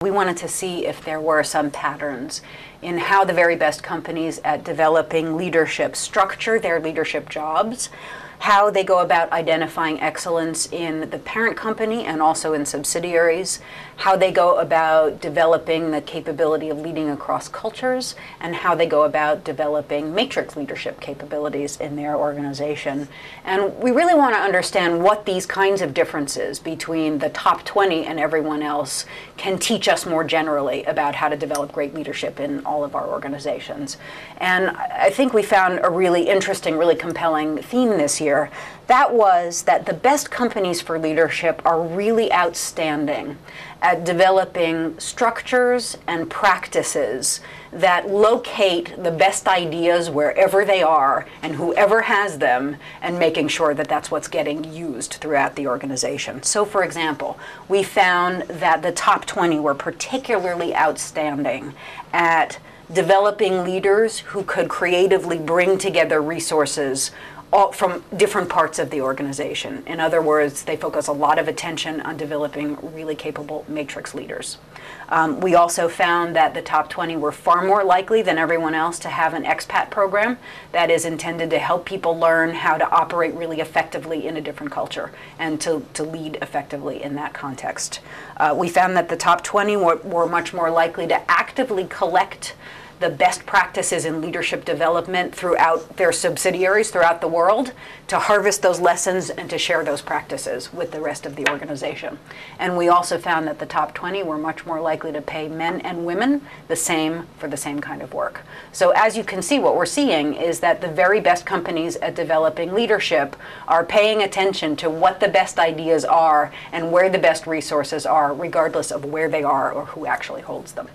We wanted to see if there were some patterns in how the very best companies at developing leadership structure their leadership jobs, how they go about identifying excellence in the parent company and also in subsidiaries, how they go about developing the capability of leading across cultures, and how they go about developing matrix leadership capabilities in their organization. And we really want to understand what these kinds of differences between the top 20 and everyone else can teach us more generally about how to develop great leadership in all of our organizations. And I think we found a really interesting, really compelling theme this year. That was that the best companies for leadership are really outstanding at developing structures and practices that locate the best ideas wherever they are and whoever has them, and making sure that that's what's getting used throughout the organization. So, for example, we found that the top 20 were particularly outstanding at developing leaders who could creatively bring together resources from different parts of the organization. In other words, they focus a lot of attention on developing really capable matrix leaders. We also found that the top 20 were far more likely than everyone else to have an expat program that is intended to help people learn how to operate really effectively in a different culture and to lead effectively in that context. We found that the top 20 were much more likely to actively collect the best practices in leadership development throughout their subsidiaries throughout the world, to harvest those lessons and to share those practices with the rest of the organization. And we also found that the top 20 were much more likely to pay men and women the same for the same kind of work. So as you can see, what we're seeing is that the very best companies at developing leadership are paying attention to what the best ideas are and where the best resources are, regardless of where they are or who actually holds them.